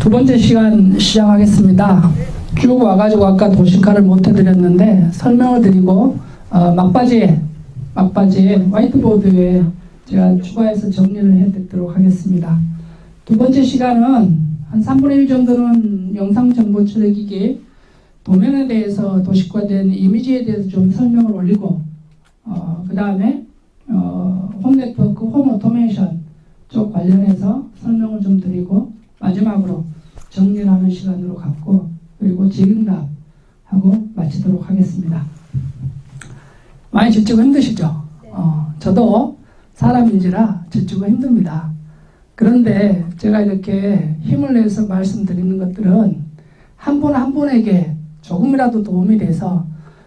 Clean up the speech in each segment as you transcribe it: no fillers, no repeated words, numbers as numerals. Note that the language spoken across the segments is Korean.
두 번째 시간 시작하겠습니다. 쭉 와가지고 아까 도식화를 못 해드렸는데 설명을 드리고 막바지에 화이트보드에 제가 추가해서 정리를 해드리도록 하겠습니다. 두 번째 시간은 한 3분의 1 정도는 영상정보 처리기기 도면에 대해서 도식화된 이미지에 대해서 좀 설명을 올리고 그 다음에 홈네트워크, 홈오토메이션 쪽 관련해서 설명을 좀 드리고 마지막으로 정리를 하는 시간으로 갖고 그리고 질의응답하고 마치도록 하겠습니다. 많이 지치고 힘드시죠? 저도 사람인지라 지치고 힘듭니다. 그런데 제가 이렇게 힘을 내서 말씀드리는 것들은 한 분 한 분에게 조금이라도 도움이 돼서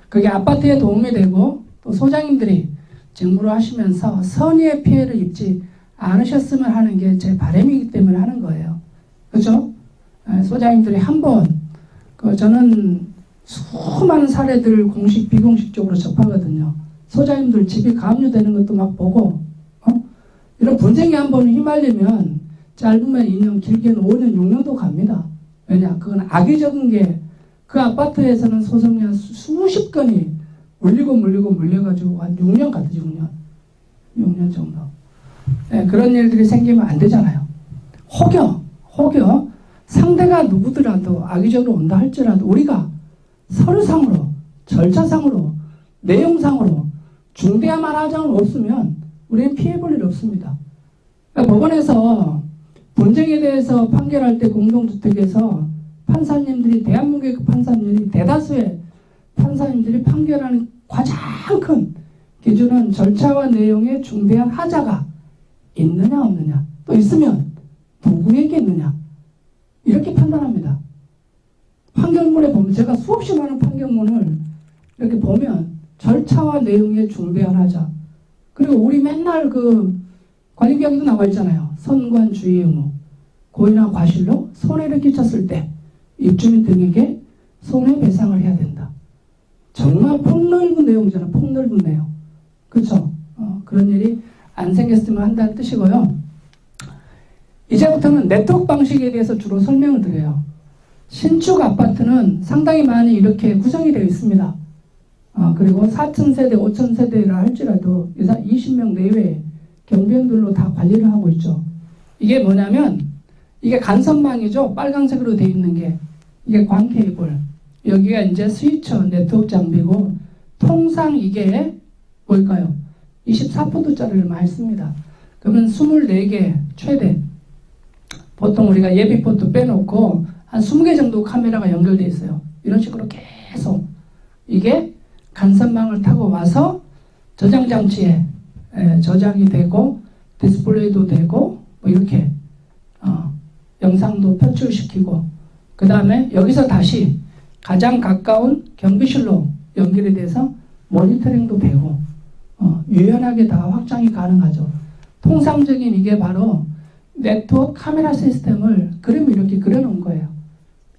그게 아파트에 도움이 되고 또 소장님들이 직무를 하시면서 선의의 피해를 입지 않으셨으면 하는 게 제 바람이기 때문에 하는 거예요. 그렇죠? 소장님들이 한번 저는 수많은 사례들 공식 비공식적으로 접하거든요. 소장님들 집이 가압류되는 것도 막 보고 이런 분쟁에 한번 휘말리면 짧으면 2년 길게는 5년 6년도 갑니다. 왜냐? 그건 악의적인 게 그 아파트에서는 소송이 한 수십 건이 물려가지고 한 6년 갔죠. 6년 정도. 네, 그런 일들이 생기면 안 되잖아요. 혹여 상대가 누구더라도 악의적으로 온다 할지라도 우리가 서류상으로 절차상으로 내용상으로 중대한 말하자는 없으면 우리는 피해볼 일 없습니다. 그러니까 법원에서 분쟁에 대해서 판결할 때 공동주택에서 판사님들이 대한민국의 판사님들이 대다수의 판사님들이 판결하는 가장 큰 기준은 절차와 내용에 중대한 하자가 있느냐 없느냐 또 있으면 누구에게 있느냐 이렇게 판단합니다. 판결문에 보면 제가 수없이 많은 판결문을 이렇게 보면 절차와 내용에 중대한 하자 그리고 우리 맨날 그 관리계약에도 나와 있잖아요. 선관주의 의무 고의나 과실로 손해를 끼쳤을 때 입주민 등에게 손해배상을 해야 된다. 정말 폭넓은 내용이잖아요. 폭넓은 내용. 그렇죠? 그런 일이 안 생겼으면 한다는 뜻이고요. 이제부터는 네트워크 방식에 대해서 주로 설명을 드려요. 신축 아파트는 상당히 많이 이렇게 구성이 되어 있습니다. 그리고 4층 세대, 5층 세대라 할지라도 20명 내외의 경비원들로 다 관리를 하고 있죠. 이게 뭐냐면 이게 간선망이죠. 빨간색으로 되어 있는 게 이게 광 케이블. 여기가 이제 스위처 네트워크 장비고 통상 이게 뭘까요? 24포트짜리를 많이 씁니다. 그러면 24개 최대. 보통 우리가 예비 포트 빼놓고 한 20개 정도 카메라가 연결되어 있어요. 이런 식으로 계속 이게 간선망을 타고 와서 저장 장치에 저장이 되고 디스플레이도 되고 뭐 이렇게 영상도 표출시키고 그 다음에 여기서 다시 가장 가까운 경비실로 연결이 돼서 모니터링도 되고 유연하게 다 확장이 가능하죠. 통상적인 이게 바로 네트워크 카메라 시스템을 그림 이렇게 그려놓은 거예요.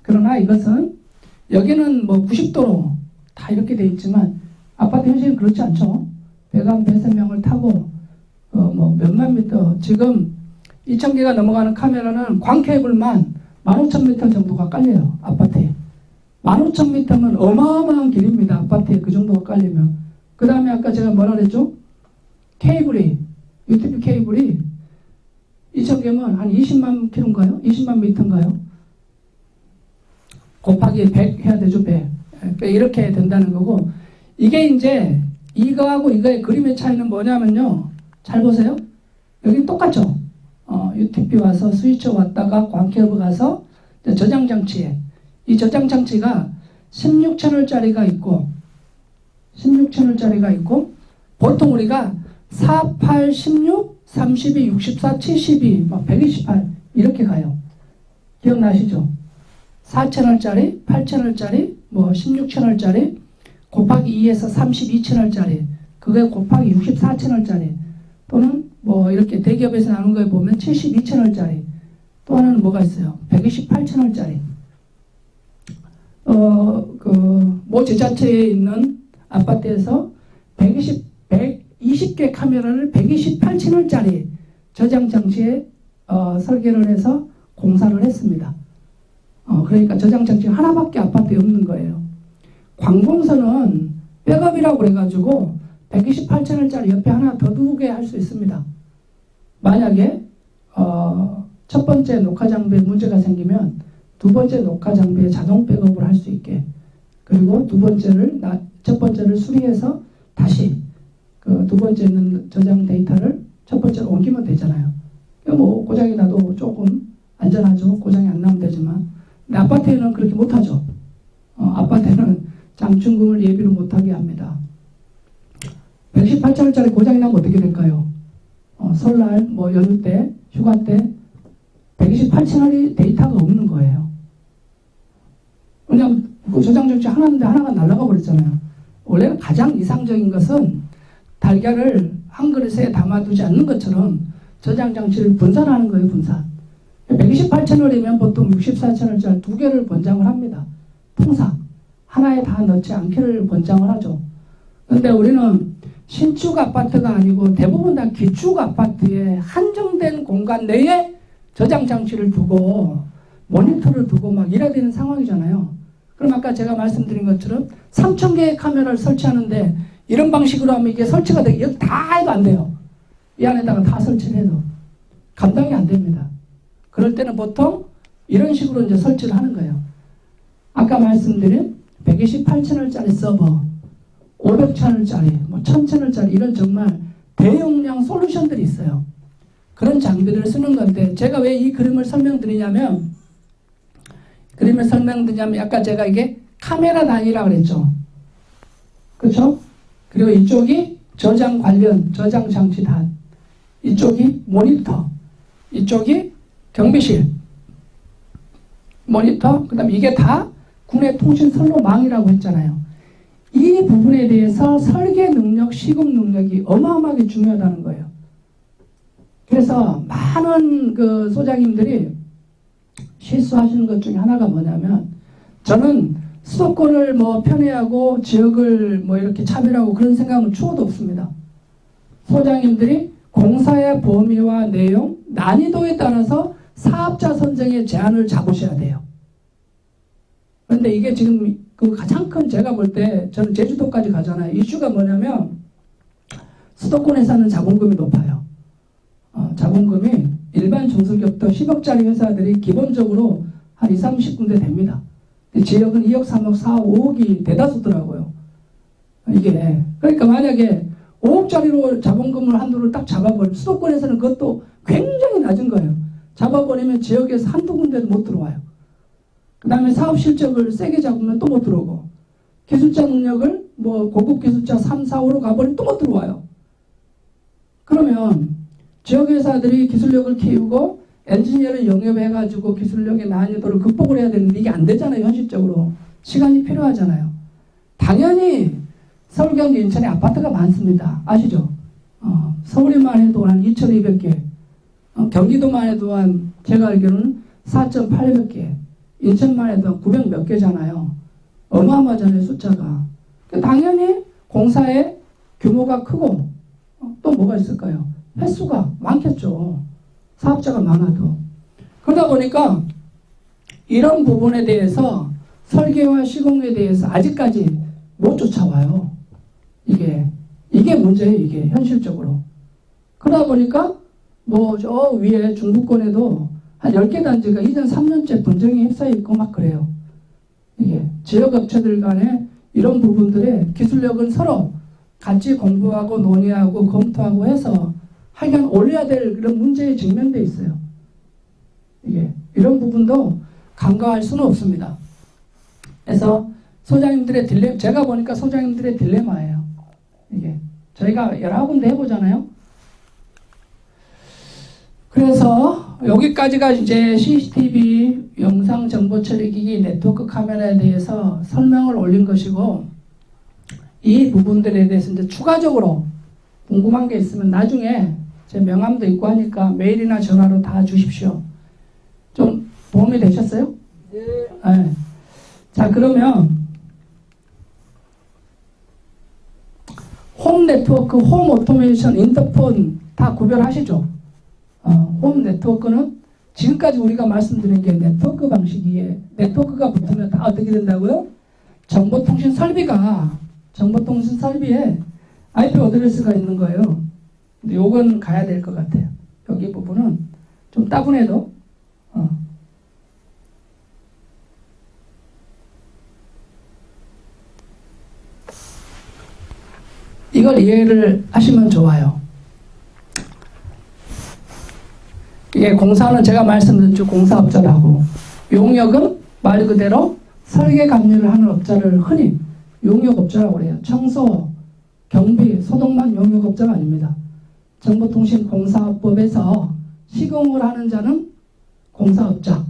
그러나 이것은 여기는 뭐 90도로 다 이렇게 돼 있지만 아파트 현실은 그렇지 않죠. 배관 배선명을 타고 뭐 몇만 미터 지금 2,000개가 넘어가는 카메라는 광 케이블만 15,000m 정도가 깔려요. 아파트에 15,000m면 어마어마한 길입니다. 아파트에 그 정도가 깔리면. 그 다음에 아까 제가 뭐라 그랬죠? 케이블이 UTP 케이블이 2,000개면 한 20만 킬로인가요? 20만 미터인가요? 곱하기 100 해야 되죠. 100 이렇게 된다는 거고 이게 이제 이거하고 이거의 그림의 차이는 뭐냐면요. 잘 보세요. 여기 똑같죠? UTP 와서 스위처 왔다가 광케이블 가서 저장 장치에 이 저장 장치가 16채널짜리가 있고 보통 우리가 4, 8, 16, 32, 64, 72, 막 128 이렇게 가요. 기억나시죠? 4채널짜리, 8채널짜리, 뭐 16채널짜리 곱하기 2에서 32채널짜리 그게 곱하기 64채널짜리 또는 뭐 이렇게 대기업에서 나눈 거에 보면 72채널짜리 또 하나는 뭐가 있어요? 128채널짜리 모 지자체에 있는 아파트에서 120개 카메라를 128채널짜리 저장 장치에 설계를 해서 공사를 했습니다. 그러니까 저장 장치 하나밖에 아파트에 없는 거예요. 관공서는 백업이라고 그래가지고 128채널짜리 옆에 하나 더 두게 할 수 있습니다. 만약에 첫 번째 녹화 장비에 문제가 생기면 두 번째 녹화 장비에 자동 백업을 할 수 있게, 그리고 첫 번째를 수리해서 다시 그 두 번째 있는 저장 데이터를 첫 번째로 옮기면 되잖아요. 뭐 고장이 나도 조금 안전하죠. 고장이 안 나면 되지만. 근데 아파트에는 그렇게 못하죠. 아파트에는 장충금을 예비로 못하게 합니다. 118채널짜리 고장이 나면 어떻게 될까요? 설날, 뭐 연휴 때, 휴가 때 128채널이 데이터가 없는 거예요. 그냥 그 저장 장치 하나인데 하나가 날아가 버렸잖아요. 원래는 가장 이상적인 것은 달걀을 한 그릇에 담아두지 않는 것처럼 저장 장치를 분산하는 거예요. 분산. 128채널이면 보통 64채널짜리 두 개를 권장을 합니다. 통상 하나에 다 넣지 않기를 권장을 하죠. 그런데 우리는 신축 아파트가 아니고 대부분 다 기축 아파트에 한정된 공간 내에 저장 장치를 두고 모니터를 두고 막 일해야 되는 상황이잖아요. 그럼 아까 제가 말씀드린 것처럼 3,000개의 카메라를 설치하는데 이런 방식으로 하면 이게 설치가 되게 여기 다 해도 안 돼요. 이 안에다가 다 설치를 해도 감당이 안 됩니다. 그럴 때는 보통 이런 식으로 이제 설치를 하는 거예요. 아까 말씀드린 128채널짜리 서버, 500채널짜리, 뭐 1000채널짜리 이런 정말 대용량 솔루션들이 있어요. 그런 장비들을 쓰는 건데 제가 왜 이 그림을 설명드리냐면 아까 제가 이게 카메라 단위라고 그랬죠. 그렇죠? 그리고 이쪽이 저장 관련, 저장 장치 단, 이쪽이 모니터, 이쪽이 경비실, 모니터, 그 다음에 이게 다 국내 통신 선로망이라고 했잖아요. 이 부분에 대해서 설계 능력, 시공 능력이 어마어마하게 중요하다는 거예요. 그래서 많은 그 소장님들이 실수하시는 것 중에 하나가 뭐냐면, 저는 수도권을 뭐 편애하고 지역을 뭐 이렇게 차별하고 그런 생각은 추호도 없습니다. 소장님들이 공사의 범위와 내용, 난이도에 따라서 사업자 선정의 제한을 잡으셔야 돼요. 그런데 이게 지금 그 가장 큰, 제가 볼 때 저는 제주도까지 가잖아요. 이슈가 뭐냐면 수도권에서는 자본금이 높아요. 자본금이 일반 중소기업도 10억짜리 회사들이 기본적으로 한 20, 30군데 됩니다. 지역은 2억, 3억, 4억, 5억이 대다수더라고요. 이게. 그러니까 만약에 5억짜리로 자본금을 한도를 딱 잡아버리면 수도권에서는 그것도 굉장히 낮은 거예요. 잡아버리면 지역에서 한두 군데도 못 들어와요. 그 다음에 사업 실적을 세게 잡으면 또 못 들어오고, 기술자 능력을 뭐 고급 기술자 3, 4, 5로 가버리면 또 못 들어와요. 그러면 지역회사들이 기술력을 키우고 엔지니어를 영입해가지고 기술력의 난이도를 극복을 해야 되는데 이게 안 되잖아요. 현실적으로. 시간이 필요하잖아요. 당연히 서울, 경기, 인천에 아파트가 많습니다. 아시죠? 서울에만 해도 한 2,200개, 경기도만 해도 한 제가 알기로는 4,800개, 인천만 해도 900 몇 개잖아요. 어마어마하잖아요, 숫자가. 당연히 공사의 규모가 크고 또 뭐가 있을까요? 횟수가 많겠죠. 사업자가 많아도. 그러다 보니까 이런 부분에 대해서 설계와 시공에 대해서 아직까지 못 쫓아와요. 이게 문제예요, 이게 현실적으로. 그러다 보니까 뭐 저 위에 중부권에도 한 10개 단지가 2년, 3년째 분쟁에 휩싸여 있고 막 그래요. 이게 지역업체들 간에 이런 부분들의 기술력은 서로 같이 공부하고 논의하고 검토하고 해서 하여간 올려야 될 그런 문제에 직면돼 있어요. 이런 부분도 간과할 수는 없습니다. 그래서 소장님들의 제가 보니까 소장님들의 딜레마예요. 저희가 여러 군데 해보잖아요. 그래서 여기까지가 이제 CCTV 영상 정보 처리기기 네트워크 카메라에 대해서 설명을 올린 것이고, 이 부분들에 대해서 이제 추가적으로 궁금한 게 있으면 나중에 제 명함도 있고 하니까 메일이나 전화로 다 주십시오. 좀 도움이 되셨어요? 네. 자, 그러면 홈 네트워크, 홈 오토메이션, 인터폰 다 구별하시죠? 홈 네트워크는 지금까지 우리가 말씀드린 게 네트워크 방식이에요. 네트워크가 붙으면 다 어떻게 된다고요? 정보통신 설비에 IP 어드레스가 있는 거예요. 근데 요건 가야 될 것 같아요. 여기 부분은 좀 따분해도 이걸 이해를 하시면 좋아요. 이게 공사는 제가 말씀드렸죠. 공사업자라고. 용역은 말 그대로 설계 감리를 하는 업자를 흔히 용역업자라고 그래요. 청소, 경비, 소독만 용역업자가 아닙니다. 정보통신공사법에서 시공을 하는 자는 공사업자,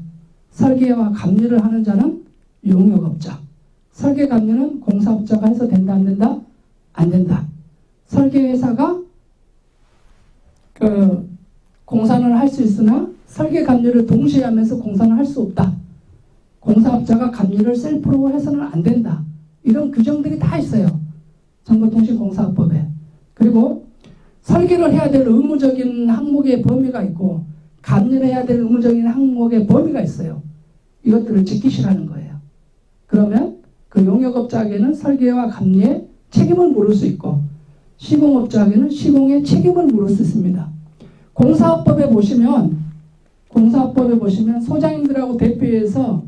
설계와 감리를 하는 자는 용역업자. 설계 감리는 공사업자가 해서 된다 안 된다? 안 된다. 설계회사가 공사를 할 수 있으나 설계 감리를 동시에 하면서 공사를 할 수 없다. 공사업자가 감리를 셀프로 해서는 안 된다. 이런 규정들이 다 있어요. 정보통신공사법에. 그리고 설계를 해야 될 의무적인 항목의 범위가 있고 감리를 해야 될 의무적인 항목의 범위가 있어요. 이것들을 지키시라는 거예요. 그러면 그 용역업자에게는 설계와 감리에 책임을 물을 수 있고 시공업자에게는 시공의 책임을 물을 수 있습니다. 공사법에 보시면 소장님들하고 대표해서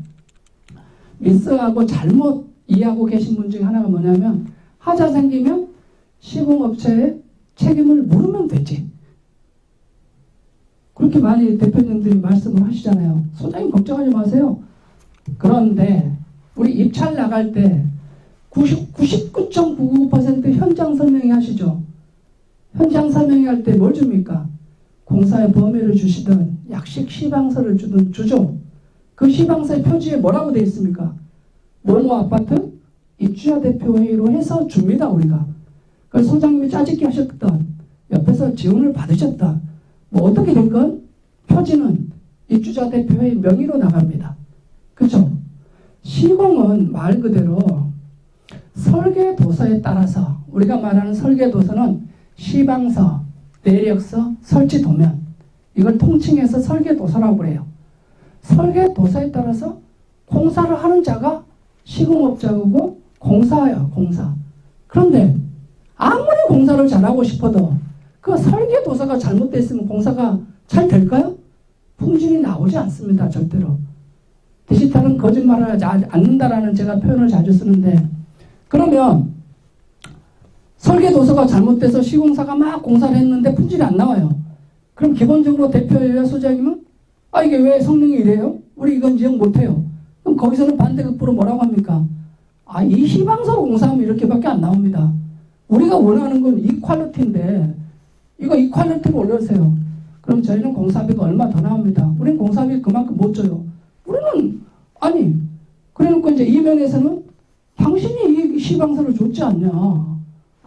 미스하고 잘못 이해하고 계신 분 중에 하나가 뭐냐면 하자 생기면 시공업체에 책임을 물으면 되지. 그렇게 많이 대표님들이 말씀을 하시잖아요. 소장님 걱정하지 마세요. 그런데 우리 입찰 나갈 때 99.99% 현장 설명회 하시죠. 현장 설명회 할 때 뭘 줍니까? 공사의 범위를 주시든 약식 시방서를 주든 주죠. 그 시방서의 표지에 뭐라고 되어 있습니까? 뭐뭐 아파트 입주자 대표 회의로 해서 줍니다. 우리가. 그래서 소장님이 짜집기 하셨던 옆에서 지원을 받으셨던 뭐 어떻게 됐건 표지는 입주자 대표 회의 명의로 나갑니다. 그렇죠? 시공은 말 그대로 설계 도서에 따라서 우리가 말하는 설계 도서는 시방서, 내력서, 설치 도면 이걸 통칭해서 설계 도서라고 그래요. 설계 도서에 따라서 공사를 하는 자가 시공업자고 공사예요. 공사. 그런데 아무리 공사를 잘하고 싶어도 그 설계 도서가 잘못됐으면 공사가 잘 될까요? 품질이 나오지 않습니다. 절대로. 디지털은 거짓말을 하지 않는다라는 제가 표현을 자주 쓰는데 그러면 설계 도서가 잘못돼서 시공사가 막 공사를 했는데 품질이 안 나와요. 그럼 기본적으로 대표회의 소장님은 이게 왜 성능이 이래요? 우리 이건 인정 못해요. 그럼 거기서는 반대급부로 뭐라고 합니까? 이 시방서로 공사하면 이렇게밖에 안 나옵니다. 우리가 원하는 건 이퀄리티인데 이거 이퀄리티로 올려주세요. 그럼 저희는 공사비가 얼마 더 나옵니다. 우리는 공사비 그만큼 못 줘요. 우리는 그래놓고 이제 이 면에서는 당신이 이 시방서를 줬지 않냐.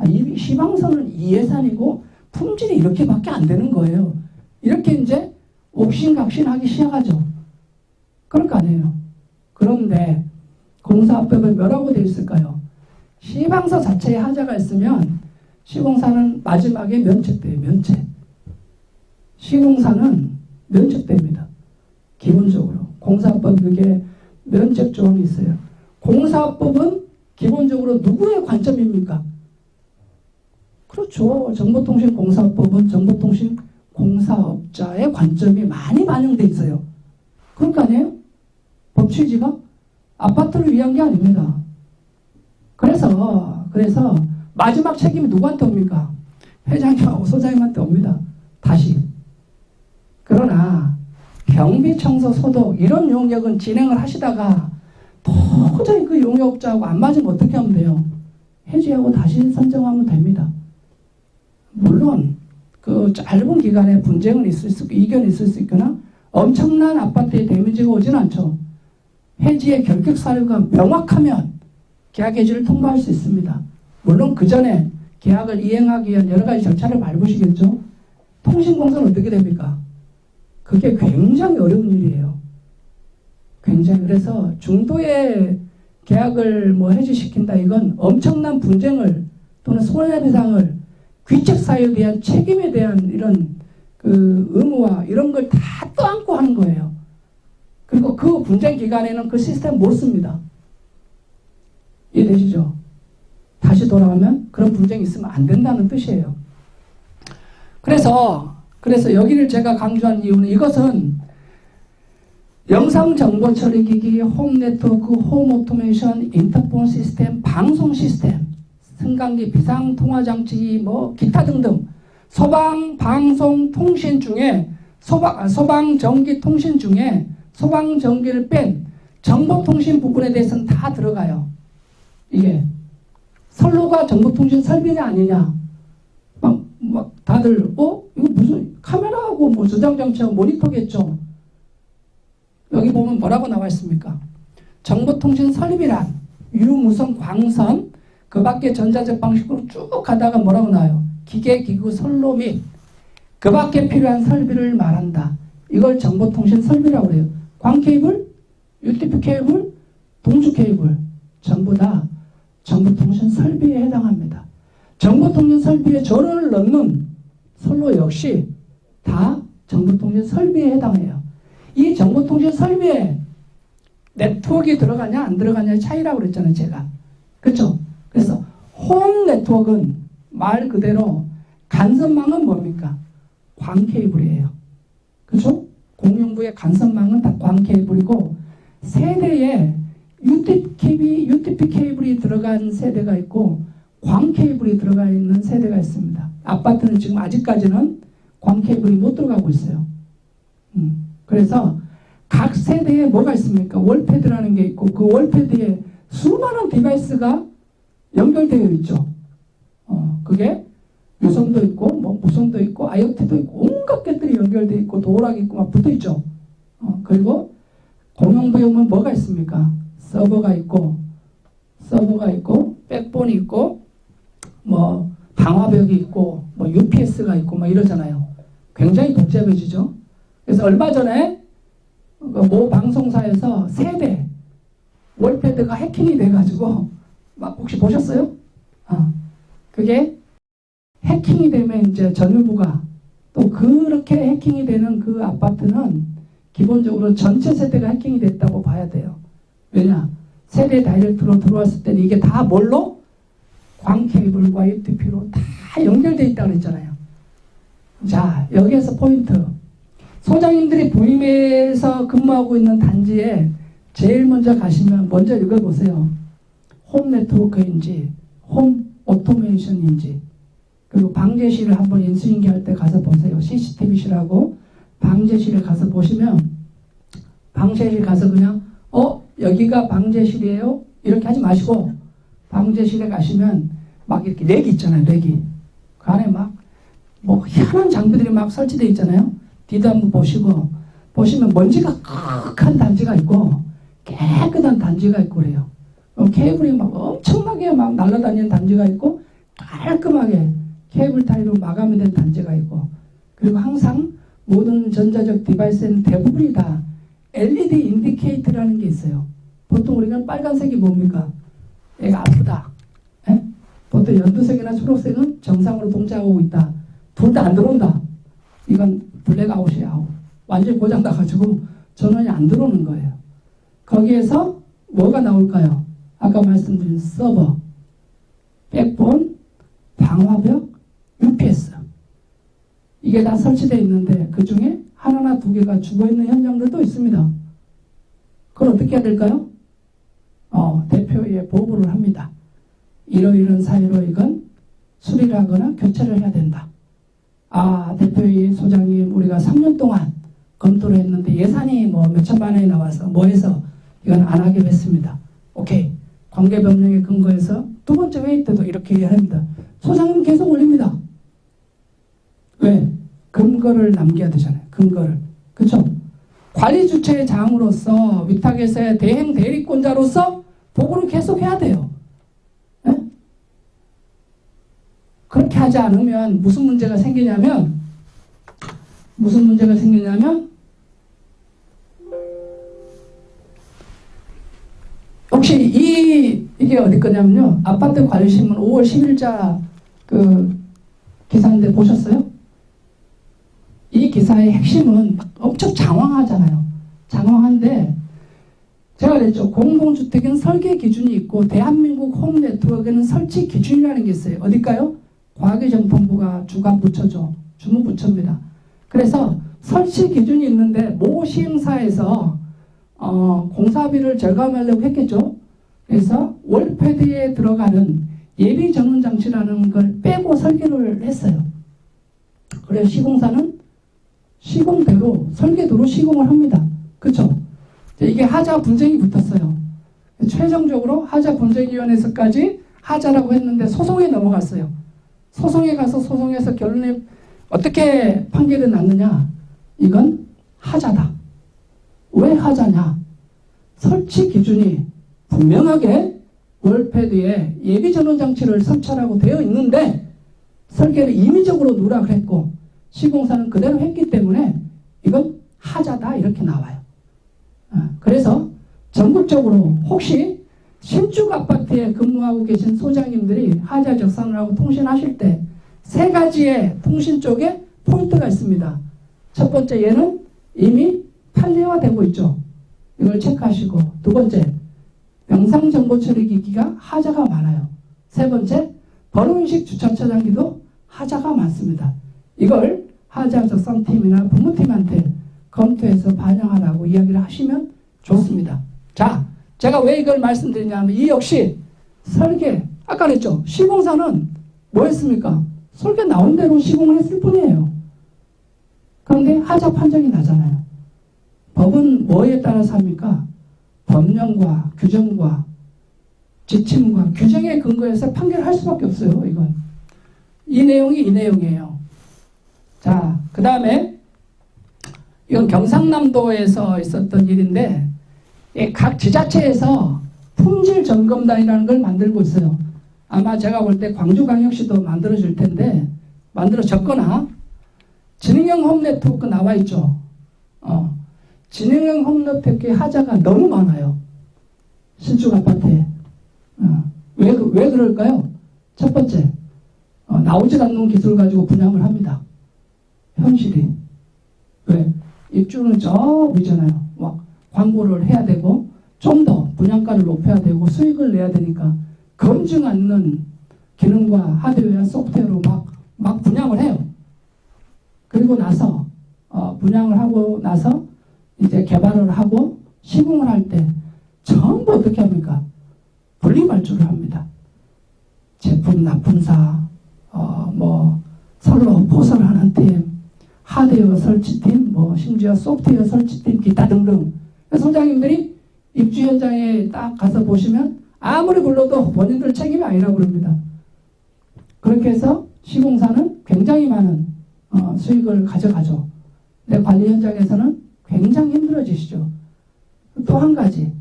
이 시방서는 이 예산이고 품질이 이렇게밖에 안 되는 거예요. 이렇게 이제 옥신각신하기 시작하죠. 그럴 거 아니에요. 그런데 공사법에 뭐라고 되어 있을까요? 시방서 자체에 하자가 있으면 시공사는 마지막에 면책돼요. 면책. 시공사는 면책됩니다. 기본적으로. 공사법 그게 면책 조항이 있어요. 공사법은 기본적으로 누구의 관점입니까? 그렇죠. 정보통신공사법은 정보통신공사업자의 관점이 많이 반영돼 있어요. 그럴 거 아니에요? 법 취지가 아파트를 위한 게 아닙니다. 그래서 마지막 책임이 누구한테 옵니까? 회장님하고 소장님한테 옵니다. 다시. 그러나 경비, 청소, 소독 이런 용역은 진행을 하시다가 도저히 그 용역업자하고 안 맞으면 어떻게 하면 돼요? 해지하고 다시 선정하면 됩니다. 물론 그 짧은 기간에 분쟁은 있을 수 있고 이견이 있을 수 있거나 엄청난 아파트에 데미지가 오진 않죠. 해지의 결격 사유가 명확하면 계약 해지를 통보할 수 있습니다. 물론 그 전에 계약을 이행하기 위한 여러 가지 절차를 밟으시겠죠. 통신공사는 어떻게 됩니까? 그게 굉장히 어려운 일이에요. 굉장히. 그래서 중도의 계약을 해지시킨다 이건 엄청난 분쟁을 또는 손해배상을 귀책 사유에 대한 책임에 대한 이런 그 의무화 이런 걸 다 떠안고 하는 거예요. 그리고 그 분쟁 기간에는 그 시스템 못 씁니다. 이해되시죠? 다시 돌아오면 그런 분쟁이 있으면 안 된다는 뜻이에요. 그래서 여기를 제가 강조한 이유는 이것은 영상정보 처리기기, 홈네트워크, 홈오토메이션, 인터폰 시스템, 방송 시스템, 승강기, 비상통화장치, 뭐 기타 등등 소방방송 통신 중에 소방전기 통신 중에 소방전기를 뺀 정보통신 부분에 대해서는 다 들어가요. 이게 선로가 정보통신 설비냐 아니냐 막 다들 이거 무슨 카메라하고 뭐 저장장치하고 모니터겠죠. 여기 보면 뭐라고 나와 있습니까? 정보통신 설비란 유무선 광선 그 밖에 전자적 방식으로 쭉 가다가 뭐라고 나와요? 기계, 기구, 선로 및 그 밖에 필요한 설비를 말한다. 이걸 정보통신 설비라고 해요. 광케이블, UTP 케이블, 동주 케이블 전부 다 정보통신 설비에 해당합니다. 정보통신 설비에 전원을 넣는 선로 역시 다 정보통신 설비에 해당해요. 이 정보통신 설비에 네트워크가 들어가냐 안 들어가냐의 차이라고 그랬잖아요, 제가. 그렇죠? 그래서 홈 네트워크는 말 그대로 간선망은 뭡니까? 광케이블이에요. 그렇죠? 공용부의 간선망은 다 광케이블이고 세대에 UTP 케이블이 들어간 세대가 있고 광 케이블이 들어가 있는 세대가 있습니다. 아파트는 지금 아직까지는 광 케이블이 못 들어가고 있어요. 그래서 각 세대에 뭐가 있습니까? 월패드라는 게 있고 그 월패드에 수많은 디바이스가 연결되어 있죠. 그게 유선도 있고 뭐 무선도 있고 IoT도 있고 온갖 것들이 연결되어 있고 도어락이 있고 막 붙어 있죠. 그리고 공용부용은 뭐가 있습니까? 서버가 있고 백본이 있고 뭐 방화벽이 있고 뭐 UPS가 있고 막 이러잖아요. 굉장히 복잡해지죠. 그래서 얼마 전에 모 방송사에서 세대 월패드가 해킹이 돼가지고 막 혹시 보셨어요? 그게 해킹이 되면 이제 전유부가 또 그렇게 해킹이 되는 그 아파트는 기본적으로 전체 세대가 해킹이 됐다고 봐야 돼요. 왜냐? 세대 다이렉트로 들어왔을 때는 이게 다 뭘로? 광 케이블과 UTP로 다 연결되어 있다고 했잖아요. 자, 여기에서 포인트. 소장님들이 부임에서 근무하고 있는 단지에 제일 먼저 가시면 먼저 읽어보세요. 홈 네트워크인지 홈 오토메이션인지 그리고 방제실을 한번 인수인계할 때 가서 보세요. CCTV실하고 방제실에 가서 보시면 방제실 가서 그냥 여기가 방제실이에요? 이렇게 하지 마시고 방제실에 가시면 막 이렇게 렉이 있잖아요. 렉이. 그 안에 막 뭐 희한한 장비들이 막 설치되어 있잖아요. 뒤도 한번 보시면 먼지가 칵한 단지가 있고 깨끗한 단지가 있고 그래요. 케이블이 막 엄청나게 막 날아다니는 단지가 있고 깔끔하게 케이블 타이로 마감이 된 단지가 있고 그리고 항상 모든 전자적 디바이스에는 대부분이 다 LED 인디케이터라는 게 있어요. 보통 우리가 빨간색이 뭡니까? 얘가 아프다. 에? 보통 연두색이나 초록색은 정상으로 동작하고 있다. 둘 다 안 들어온다. 이건 블랙아웃이야. 아웃. 완전히 고장 나가지고 전원이 안 들어오는 거예요. 거기에서 뭐가 나올까요? 아까 말씀드린 서버, 백본, 방화벽, UPS. 이게 다 설치되어 있는데 그 중에 하나나 두 개가 죽어있는 현장들도 있습니다. 그걸 어떻게 해야 될까요? 대표에 보고를 합니다. 이러이런 사유로 이건 수리를 하거나 교체를 해야 된다. 대표의 소장님 우리가 3년 동안 검토를 했는데 예산이 뭐 몇천만 원이 나와서 뭐 해서 이건 안 하기로 했습니다. 오케이. 관계법령에 근거해서 두 번째 회의 때도 이렇게 얘기합니다. 소장님 계속 올립니다. 왜? 근거를 남겨야 되잖아요. 근거를. 그렇죠? 관리 주체의 장으로서 위탁에서의 대행 대리권자로서 보고를 계속 해야 돼요. 네? 그렇게 하지 않으면 무슨 문제가 생기냐면 혹시 이게 어디 거냐면요. 아파트 관리신문 5월 10일자 그 기사인데 보셨어요? 이 기사의 핵심은 엄청 장황하잖아요. 장황한데 제가 그랬죠. 공공주택은 설계 기준이 있고 대한민국 홈네트워크는 설치 기준이라는 게 있어요. 어딜까요? 과기정통부가 주관 부처죠. 주무 부처입니다. 그래서 설치 기준이 있는데 모 시행사에서 공사비를 절감하려고 했겠죠. 그래서 월패드에 들어가는 예비 전원 장치라는 걸 빼고 설계를 했어요. 그래서 시공사는 시공대로 설계도로 시공을 합니다. 그렇죠? 이게 하자 분쟁이 붙었어요. 최종적으로 하자 분쟁위원회에서까지 하자라고 했는데 소송에 넘어갔어요. 소송에 가서 소송에서 결론이 어떻게 판결이 났느냐? 이건 하자다. 왜 하자냐? 설치 기준이 분명하게 월패드에 예비 전원 장치를 설치하라고 되어 있는데 설계를 임의적으로 누락을 했고 시공사는 그대로 했기 때문에 이건 하자다 이렇게 나와요. 그래서 전국적으로 혹시 신축 아파트에 근무하고 계신 소장님들이 하자 적산을 하고 통신하실 때 세 가지의 통신 쪽에 포인트가 있습니다. 첫 번째, 얘는 이미 판례화되고 있죠. 이걸 체크하시고, 두 번째, 영상정보 처리기기가 하자가 많아요. 세 번째, 버름식 주차차장기도 하자가 많습니다. 이걸 하자 적산팀이나 부무팀한테 검토해서 반영하라고 이야기를 하시면 좋습니다. 자, 제가 왜 이걸 말씀드리냐면 이 역시 설계, 아까 그랬죠. 시공사는 뭐 했습니까? 설계 나온 대로 시공을 했을 뿐이에요. 그런데 하자 판정이 나잖아요. 법은 뭐에 따라서 합니까? 법령과 규정과 지침과 규정에 근거해서 판결할 수밖에 없어요. 이건 이 내용이 이 내용이에요. 자, 그 다음에 이건 경상남도에서 있었던 일인데 각 지자체에서 품질 점검단이라는 걸 만들고 있어요. 아마 제가 볼 때 광주광역시도 만들어줄 텐데 만들어졌거나 진흥형 홈네트워크 나와 있죠. 진흥형 홈네트워크의 하자가 너무 많아요. 신축 아파트에. 왜 그럴까요? 첫 번째, 나오질 않는 기술을 가지고 분양을 합니다. 현실이. 왜? 입주는 저 위잖아요. 막 광고를 해야 되고 좀 더 분양가를 높여야 되고 수익을 내야 되니까 검증 않는 기능과 하드웨어, 소프트웨어로 막 분양을 해요. 그리고 나서 분양을 하고 나서 이제 개발을 하고 시공을 할 때 전부 어떻게 합니까? 분리발주를 합니다. 제품 납품사, 서로 포설을 하는 팀, 하드웨어 설치팀, 심지어 소프트웨어 설치팀, 기타 등등. 소장님들이 입주 현장에 딱 가서 보시면 아무리 불러도 본인들 책임이 아니라고 그럽니다. 그렇게 해서 시공사는 굉장히 많은 수익을 가져가죠. 근데 관리 현장에서는 굉장히 힘들어지시죠. 또 한 가지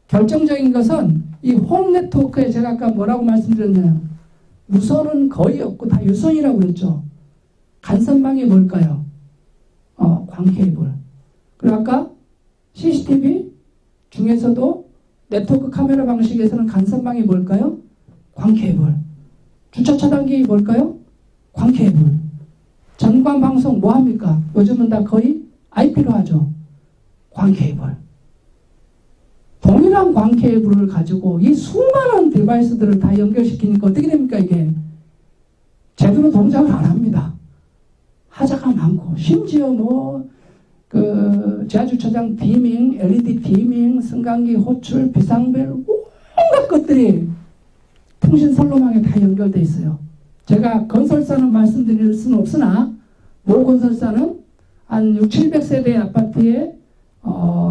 결정적인 것은 이 홈 네트워크에 제가 아까 뭐라고 말씀드렸냐면 무선은 거의 없고 다 유선이라고 그랬죠. 간선방이 뭘까요? 광케이블. 그리고 아까 CCTV 중에서도 네트워크 카메라 방식에서는 간선방이 뭘까요? 광케이블. 주차 차단기 뭘까요? 광케이블. 전관 방송 뭐 합니까? 요즘은 다 거의 IP로 하죠. 광케이블. 동일한 광케이블을 가지고 이 수많은 디바이스들을 다 연결시키니까 어떻게 됩니까 이게? 제대로 동작을 안 합니다. 하자가 많고 심지어 지하주차장 디밍, LED 디밍, 승강기 호출, 비상벨 온갖 것들이 통신 선로망에 다 연결돼 있어요. 제가 건설사는 말씀드릴 수는 없으나 모 건설사는 한 600-700세대 아파트에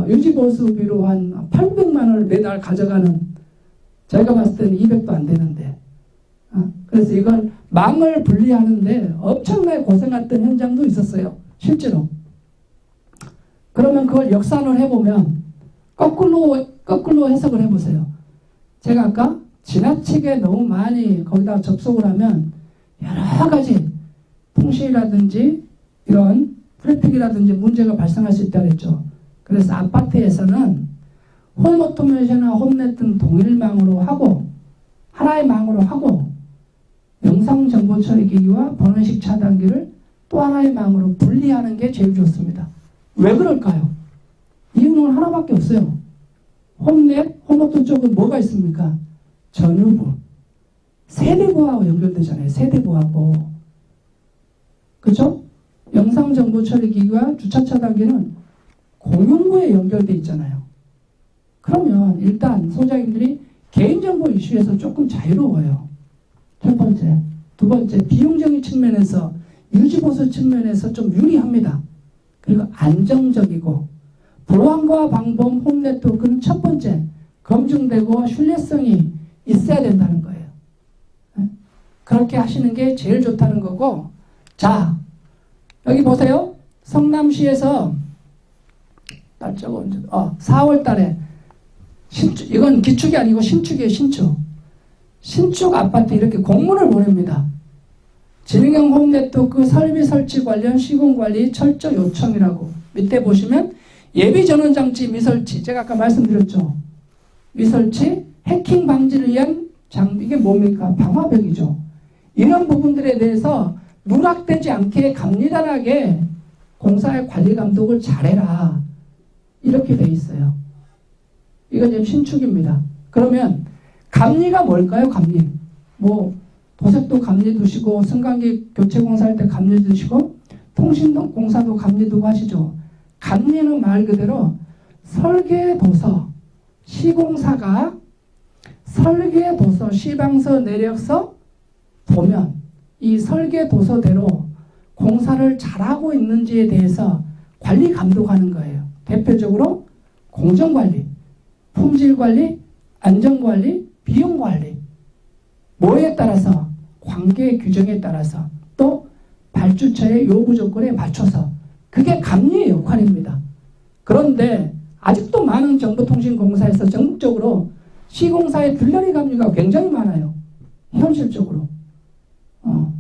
유지보수비로 한 800만 원을 매달 가져가는, 저희가 봤을 때는 200도 안 되는데, 그래서 이걸 망을 분리하는데 엄청나게 고생했던 현장도 있었어요. 실제로. 그러면 그걸 역산을 해보면 거꾸로 해석을 해보세요. 제가 아까 지나치게 너무 많이 거기다 접속을 하면 여러 가지 통신이라든지 이런 트래픽이라든지 문제가 발생할 수 있다고 했죠. 그래서 아파트에서는 홈 오토메이션이나 홈넷 등 동일망으로 하고 하나의 망으로 하고 영상 정보 처리 기기와 번호식 차단기를 또 하나의 망으로 분리하는 게 제일 좋습니다. 왜 그럴까요? 이유는 하나밖에 없어요. 홈넷, 홈어떤 쪽은 뭐가 있습니까? 전유부. 세대부하고 연결되잖아요. 세대부하고. 그죠? 영상정보처리기기와 주차차단기는 공용부에 연결돼 있잖아요. 그러면 일단 소장님들이 개인정보 이슈에서 조금 자유로워요. 첫 번째. 두 번째, 비용적인 측면에서 유지보수 측면에서 좀 유리합니다. 그리고 안정적이고 보안과 방범 홈네트워크는 첫 번째 검증되고 신뢰성이 있어야 된다는 거예요. 그렇게 하시는 게 제일 좋다는 거고, 자 여기 보세요. 성남시에서 날짜가 언제? 4월 달에 신축, 이건 기축이 아니고 신축이에요. 신축 아파트 이렇게 공문을 보냅니다. 진행형 홈네트워크 설비 설치 관련 시공관리 철저 요청이라고. 밑에 보시면 예비전원장치 미설치, 제가 아까 말씀드렸죠. 미설치, 해킹 방지를 위한 장비, 이게 뭡니까? 방화벽이죠. 이런 부분들에 대해서 누락되지 않게 간단하게 공사의 관리 감독을 잘해라. 이렇게 돼 있어요. 이건 지금 신축입니다. 그러면 감리가 뭘까요? 감리. 뭐 도색도 감리 두시고, 승강기 교체 공사할 때 감리 두시고, 통신공사도 감리 두고 하시죠. 감리는 말 그대로 설계도서, 시공사가 설계도서, 시방서, 내력서, 도면, 이 설계도서대로 공사를 잘하고 있는지에 대해서 관리 감독하는 거예요. 대표적으로 공정관리, 품질관리, 안전관리, 비용관리. 뭐에 따라서? 관계 규정에 따라서, 또 발주처의 요구 조건에 맞춰서. 그게 감리의 역할입니다. 그런데 아직도 많은 정보통신공사에서 전국적으로 시공사의 들러리 감리가 굉장히 많아요. 현실적으로.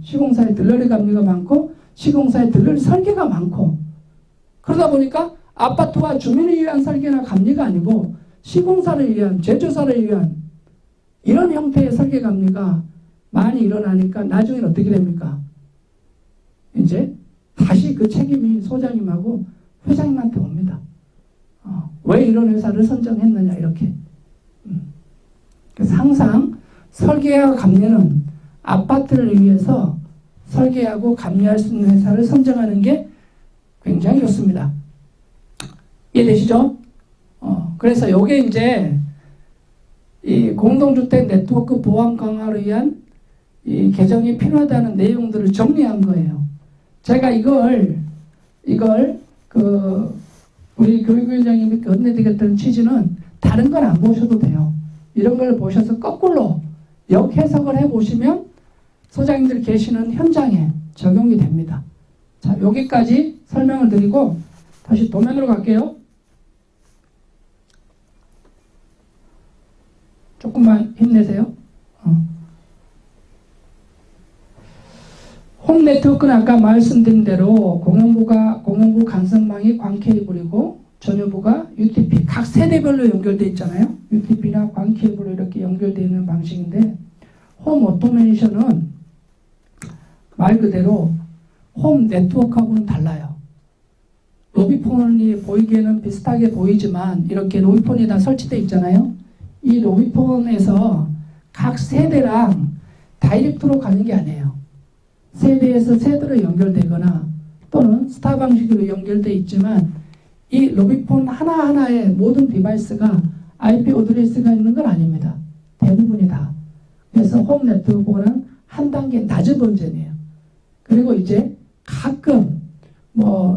시공사의 들러리 감리가 많고, 시공사의 들러리 설계가 많고, 그러다 보니까 아파트와 주민을 위한 설계나 감리가 아니고 시공사를 위한, 제조사를 위한 이런 형태의 설계 감리가 많이 일어나니까 나중엔 어떻게 됩니까? 이제 다시 그 책임이 소장님하고 회장님한테 옵니다. 왜 이런 회사를 선정했느냐, 이렇게. 그래서 항상 설계와 감리는 아파트를 위해서 설계하고 감리할 수 있는 회사를 선정하는 게 굉장히 좋습니다. 이해되시죠? 그래서 요게 이제 이 공동주택 네트워크 보안 강화를 위한 이 개정이 필요하다는 내용들을 정리한 거예요. 제가 이걸 우리 교육위원장님이 건네드리겠다는 취지는 다른 건 안 보셔도 돼요. 이런 걸 보셔서 거꾸로 역해석을 해보시면 소장님들 계시는 현장에 적용이 됩니다. 자, 여기까지 설명을 드리고 다시 도면으로 갈게요. 조금만 힘내세요. 홈 네트워크는 아까 말씀드린 대로 공용부 간선망이 광 케이블이고 전유부가 UTP, 각 세대별로 연결되어 있잖아요. UTP나 광 케이블로 이렇게 연결되어 있는 방식인데, 홈 오토메이션은 말 그대로 홈 네트워크하고는 달라요. 로비폰이 보이기에는 비슷하게 보이지만 이렇게 로비폰이 다 설치되어 있잖아요. 이 로비폰에서 각 세대랑 다이렉트로 가는 게 아니에요. 세대에서 세대로 연결되거나 또는 스타 방식으로 연결되어 있지만, 이 로비폰 하나하나의 모든 디바이스가 IP 어드레스가 있는 건 아닙니다. 대부분이 다. 그래서 홈 네트워크는 한 단계 낮은 버전이에요. 그리고 이제 가끔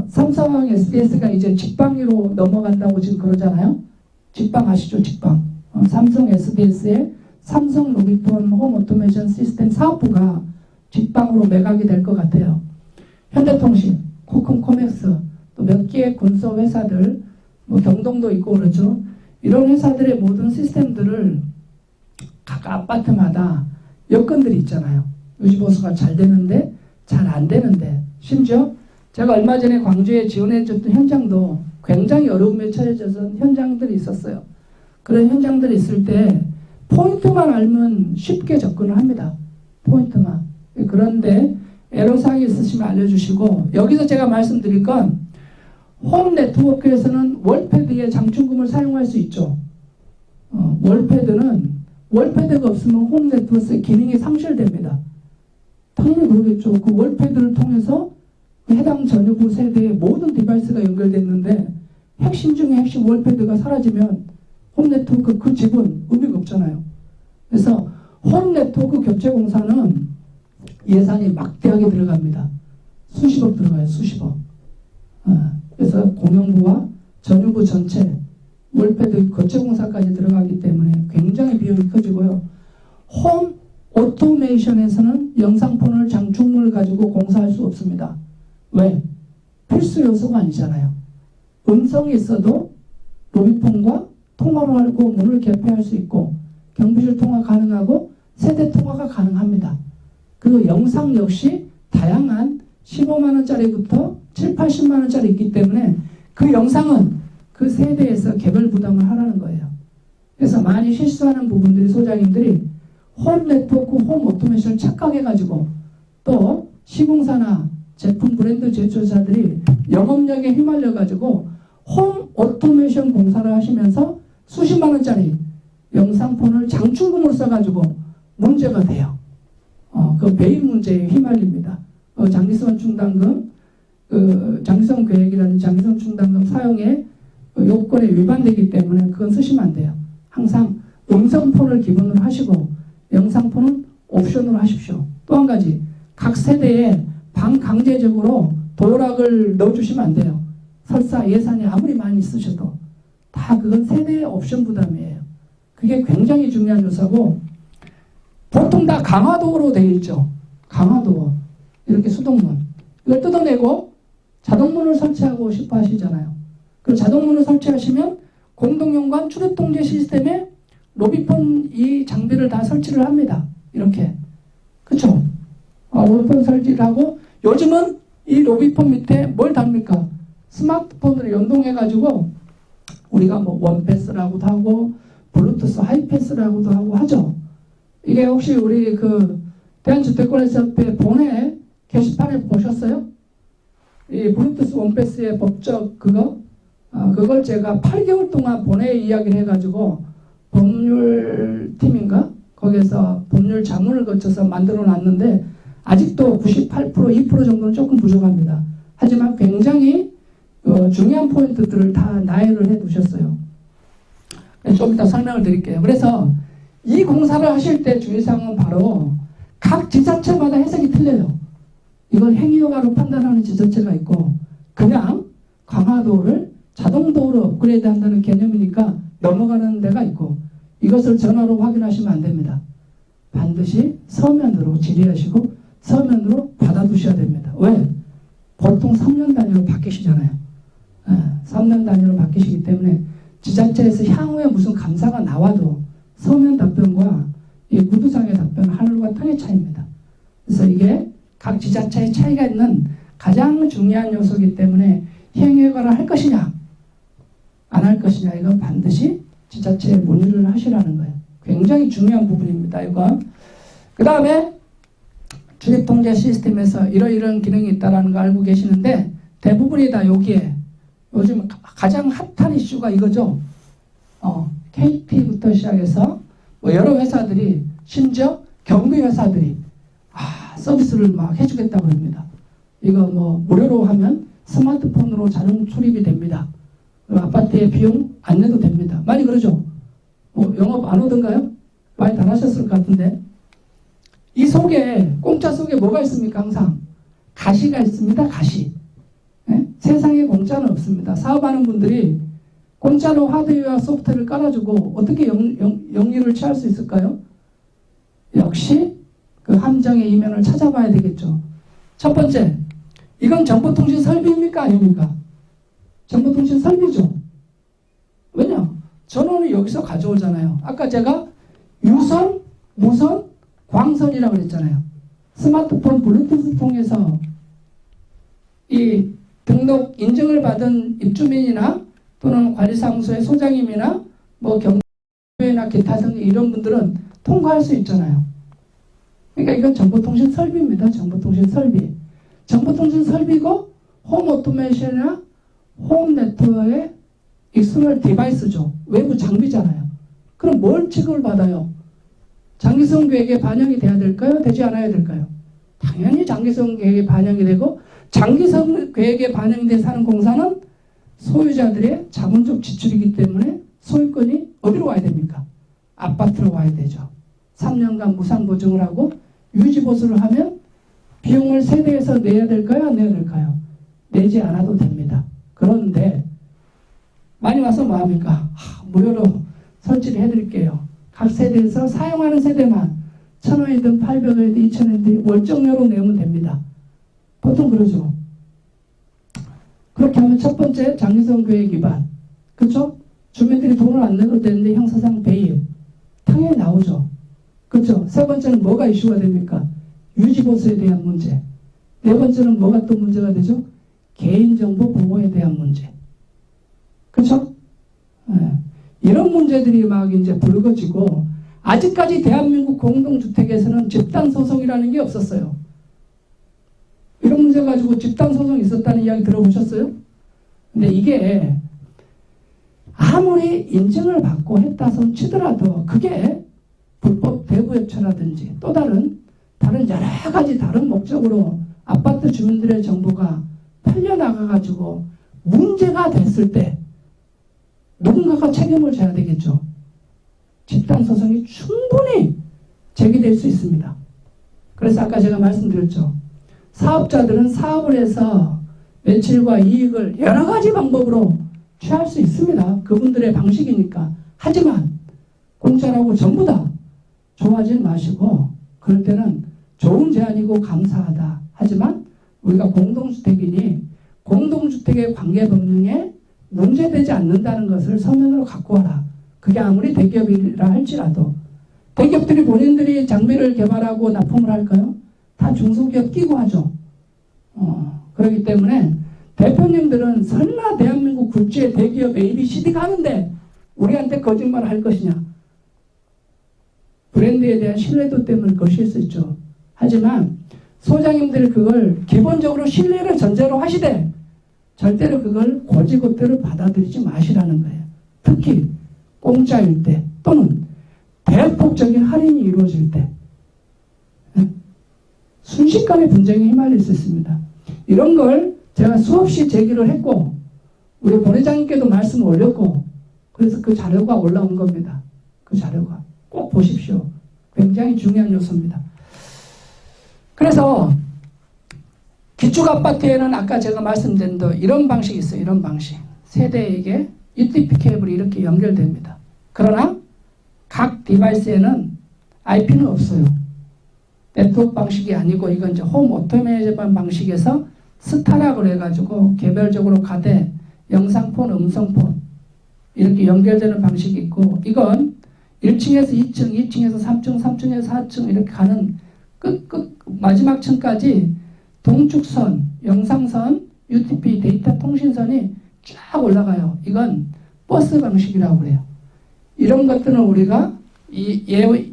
삼성 SDS가 이제 직방위로 넘어간다고 지금 그러잖아요. 직방 아시죠? 직방. 삼성 SDS의 삼성 로비폰 홈 오토메이션 시스템 사업부가 직방으로 매각이 될 것 같아요. 현대통신, 코컴 코맥스, 또 몇 개의 군소 회사들, 경동도 있고 그렇죠. 이런 회사들의 모든 시스템들을 각 아파트마다 여건들이 있잖아요. 유지보수가 잘 되는데 잘 안 되는데, 심지어 제가 얼마 전에 광주에 지원해줬던 현장도 굉장히 어려움에 처해져서 현장들이 있었어요. 그런 현장들이 있을 때 포인트만 알면 쉽게 접근을 합니다. 포인트만. 그런데 애로사항이 있으시면 알려주시고, 여기서 제가 말씀드릴 건 홈 네트워크에서는 월패드의 장충금을 사용할 수 있죠. 월패드가 없으면 홈 네트워크의 기능이 상실됩니다. 당연히 그러겠죠. 그 월패드를 통해서 해당 전유부 세대의 모든 디바이스가 연결됐는데 핵심 중에 핵심 월패드가 사라지면 홈 네트워크 그 집은 의미가 없잖아요. 그래서 홈 네트워크 교체 공사는 예산이 막대하게 들어갑니다. 수십억 들어가요. 수십억. 그래서 공영부와 전유부 전체 월패드 교체 공사까지 들어가기 때문에 굉장히 비용이 커지고요. 홈 오토메이션에서는 영상폰을 장충문을 가지고 공사할 수 없습니다. 왜? 필수 요소가 아니잖아요. 음성이 있어도 로비폰과 통화를 하고 문을 개폐할 수 있고 경비실 통화 가능하고 세대 통화가 가능합니다. 그리고 영상 역시 다양한 15만원짜리부터 7, 80만원짜리 있기 때문에 그 영상은 그 세대에서 개별 부담을 하라는 거예요. 그래서 많이 실수하는 부분들이 소장님들이 홈 네트워크, 홈 오토메이션을 착각해가지고 또 시공사나 제품 브랜드 제조사들이 영업력에 휘말려가지고 홈 오토메이션 공사를 하시면서 수십만원짜리 영상폰을 장충금으로 써가지고 문제가 돼요. 그 배임 문제에 휘말립니다. 장기성 충당금, 장기성 계획이라는 장기성 충당금 사용에 요건에 위반되기 때문에 그건 쓰시면 안 돼요. 항상 음성폰을 기본으로 하시고 영상폰은 옵션으로 하십시오. 또 한 가지, 각 세대에 반강제적으로 도락을 넣어주시면 안 돼요. 설사 예산이 아무리 많이 쓰셔도 다 그건 세대의 옵션 부담이에요. 그게 굉장히 중요한 요소고, 보통 다 강화도어로 되어 있죠. 강화도어. 이렇게 수동문. 이걸 뜯어내고 자동문을 설치하고 싶어 하시잖아요. 그리고 자동문을 설치하시면 공동연관 출입통제 시스템에 로비폰 이 장비를 다 설치를 합니다. 이렇게. 그쵸? 로비폰 설치를 하고, 요즘은 이 로비폰 밑에 뭘 답니까? 스마트폰으로 연동해가지고 우리가 뭐 원패스라고도 하고 블루투스 하이패스라고도 하고 하죠. 이게 혹시 우리 그 대한주택관리사업회 본회 게시판에 보셨어요? 이 블루투스 원패스의 법적 그걸 제가 8개월 동안 본회에 이야기를 해가지고 법률팀인가? 거기에서 법률 자문을 거쳐서 만들어 놨는데 아직도 98%, 2% 정도는 조금 부족합니다. 하지만 굉장히 중요한 포인트들을 다 나열을 해 두셨어요. 좀 이따 설명을 드릴게요. 그래서 이 공사를 하실 때 주의사항은 바로 각 지자체마다 해석이 틀려요. 이걸 행위허가로 판단하는 지자체가 있고 그냥 강화도를 자동도로 업그레이드 한다는 개념이니까 넘어가는 데가 있고, 이것을 전화로 확인하시면 안 됩니다. 반드시 서면으로 질의하시고 서면으로 받아두셔야 됩니다. 왜? 보통 3년 단위로 바뀌시잖아요. 3년 단위로 바뀌시기 때문에 지자체에서 향후에 무슨 감사가 나와도 서면 답변과 이 구두상의 답변은 하늘과 땅의 차이입니다. 그래서 이게 각 지자체의 차이가 있는 가장 중요한 요소이기 때문에 행위허가를 할 것이냐 안 할 것이냐, 이건 반드시 지자체에 문의를 하시라는 거예요. 굉장히 중요한 부분입니다. 이건. 그 다음에 출입통제 시스템에서 이러이러한 기능이 있다는 거 알고 계시는데 대부분이 다 여기에 요즘 가장 핫한 이슈가 이거죠. KT부터 시작해서 뭐 여러 회사들이, 심지어 경비 회사들이 서비스를 막 해주겠다고 합니다. 이거 뭐 무료로 하면 스마트폰으로 자동 출입이 됩니다. 아파트에 비용 안 내도 됩니다. 많이 그러죠? 영업 안 오던가요? 많이 다 하셨을 것 같은데. 이 속에, 공짜 속에 뭐가 있습니까? 항상 가시가 있습니다. 가시. 네? 세상에 공짜는 없습니다. 사업하는 분들이 공짜로 하드웨어와 소프트웨어를 깔아주고 어떻게 영리를 취할 수 있을까요? 역시 그 함정의 이면을 찾아봐야 되겠죠. 첫 번째, 이건 정보통신 설비입니까? 아닙니까? 정보통신 설비죠. 왜냐? 전원을 여기서 가져오잖아요. 아까 제가 유선, 무선, 광선이라고 그랬잖아요. 스마트폰 블루투스 통해서 이 등록 인증을 받은 입주민이나 또는 관리사무소의 소장님이나 뭐 경비나 기타 등 이런 분들은 통과할 수 있잖아요. 그러니까 이건 정보통신 설비입니다. 정보통신 설비. 정보통신 설비고 홈 오토메이션이나 홈 네트워크의 익스터널 디바이스죠. 외부 장비잖아요. 그럼 뭘 취급을 받아요? 장기성 계획에 반영이 돼야 될까요? 되지 않아야 될까요? 당연히 장기성 계획에 반영이 되고, 장기성 계획에 반영이 돼서 하는 공사는 소유자들의 자본적 지출이기 때문에 소유권이 어디로 와야 됩니까? 아파트로 와야 되죠. 3년간 무상 보증을 하고 유지 보수를 하면 비용을 세대에서 내야 될까요? 안 내야 될까요? 내지 않아도 됩니다. 그런데 많이 와서 뭐합니까? 무료로 설치를 해드릴게요. 각 세대에서 사용하는 세대만 1,000원이든 800원이든 2,000원이든 월정료로 내면 됩니다. 보통 그러죠. 그렇게 하면 첫 번째 장기성 계획 위반. 그렇죠? 주민들이 돈을 안 내도 되는데 형사상 배임. 당연히 나오죠. 그렇죠? 세 번째는 뭐가 이슈가 됩니까? 유지보수에 대한 문제. 네 번째는 뭐가 또 문제가 되죠? 개인정보 보호에 대한 문제. 그렇죠? 네. 이런 문제들이 막 이제 불거지고, 아직까지 대한민국 공동주택에서는 집단소송이라는 게 없었어요. 이런 문제 가지고 집단소송이 있었다는 이야기 들어보셨어요? 근데 이게 아무리 인증을 받고 했다 손 치더라도 그게 불법 대부협처라든지 또 다른 여러 가지 다른 목적으로 아파트 주민들의 정보가 팔려나가가지고 문제가 됐을 때 누군가가 책임을 져야 되겠죠. 집단소송이 충분히 제기될 수 있습니다. 그래서 아까 제가 말씀드렸죠. 사업자들은 사업을 해서 매출과 이익을 여러 가지 방법으로 취할 수 있습니다. 그분들의 방식이니까. 하지만 공짜라고 전부 다 좋아하지 마시고, 그럴 때는 좋은 제안이고 감사하다. 하지만 우리가 공동주택이니 공동주택의 관계법령에 문제되지 않는다는 것을 서면으로 갖고 와라. 그게 아무리 대기업이라 할지라도. 대기업들이 본인들이 장비를 개발하고 납품을 할까요? 다 중소기업 끼고 하죠. 그렇기 때문에 대표님들은 설마 대한민국 굴지의 대기업 ABCD가 하는데 우리한테 거짓말 할 것이냐. 브랜드에 대한 신뢰도 때문에 거실 수 있죠. 하지만 소장님들이 그걸 기본적으로 신뢰를 전제로 하시되 절대로 그걸 고지고대로 받아들이지 마시라는 거예요. 특히 공짜일 때 또는 대폭적인 할인이 이루어질 때 순식간에 분쟁에 휘말릴 수 있습니다. 이런 걸 제가 수없이 제기를 했고 우리 본회장님께도 말씀을 올렸고 그래서 그 자료가 올라온 겁니다. 그 자료가 꼭 보십시오. 굉장히 중요한 요소입니다. 그래서 기축 아파트에는 아까 제가 말씀드린 대로 이런 방식이 있어요. 이런 방식. 세대에게 UTP 케이블이 이렇게 연결됩니다. 그러나 각 디바이스에는 IP는 없어요. 네트워크 방식이 아니고 이건 이제 홈 오토메이션 방식에서 스타라고 해가지고 개별적으로 가대, 영상폰, 음성폰 이렇게 연결되는 방식이 있고 이건 1층에서 2층, 2층에서 3층, 3층에서 4층 이렇게 가는 끝 마지막 층까지 동축선, 영상선, UTP 데이터 통신선이 쫙 올라가요. 이건 버스 방식이라고 그래요. 이런 것들은 우리가 이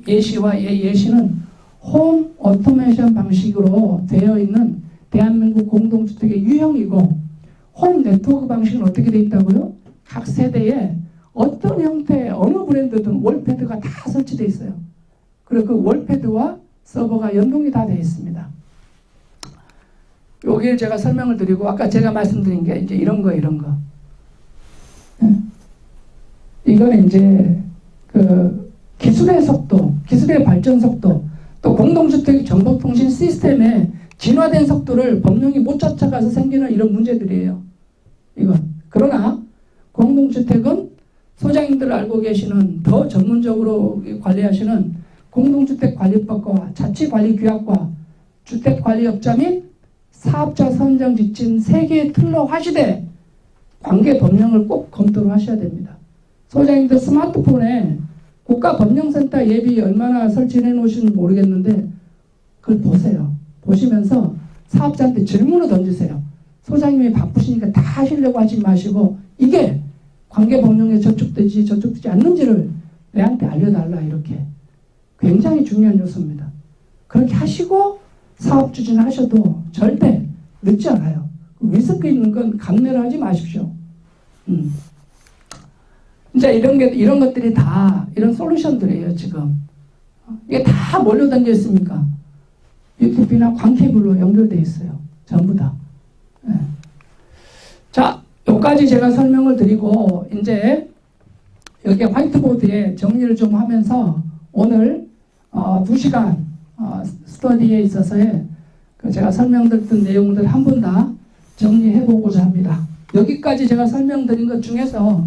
예시와 예시는 홈 오토메이션 방식으로 되어 있는 대한민국 공동주택의 유형이고 홈 네트워크 방식은 어떻게 되어 있다고요? 각 세대에 어떤 형태의 어느 브랜드든 월패드가 다 설치되어 있어요. 그리고 그 월패드와 서버가 연동이 다 되어 있습니다. 여기에 제가 설명을 드리고 아까 제가 말씀드린 게 이제 이런 거예요. 이런 거. 이거는 이제 그 기술의 속도, 기술의 발전 속도 또 공동주택 정보통신 시스템의 진화된 속도를 법령이 못 쫓아가서 생기는 이런 문제들이에요. 이건. 그러나 공동주택은 소장님들 알고 계시는 더 전문적으로 관리하시는 공동주택관리법과 자치관리규약과 주택관리업자 및 사업자 선정 지침 3개의 틀로 하시되 관계 법령을 꼭 검토를 하셔야 됩니다. 소장님들 스마트폰에 국가법령센터 예비 얼마나 설치해 놓으시는지 모르겠는데 그걸 보세요. 보시면서 사업자한테 질문을 던지세요. 소장님이 바쁘시니까 다 하시려고 하지 마시고 이게 관계법령에 저촉되지 않는지를 내한테 알려달라 이렇게. 굉장히 중요한 요소입니다. 그렇게 하시고 사업 추진하셔도 절대 늦지 않아요. 리스크 있는 건 감내를 하지 마십시오. 이제 이런 것들이 다 이런 솔루션들이에요, 지금. 이게 다 뭘로 담겨 있습니까? UTP나 광케이블로 연결되어 있어요. 전부 다. 예. 자, 여기까지 제가 설명을 드리고, 이제 여기 화이트보드에 정리를 좀 하면서 오늘 2시간 스터디에 있어서의 제가 설명드렸던 내용들 한 번 다 정리해 보고자 합니다. 여기까지 제가 설명드린 것 중에서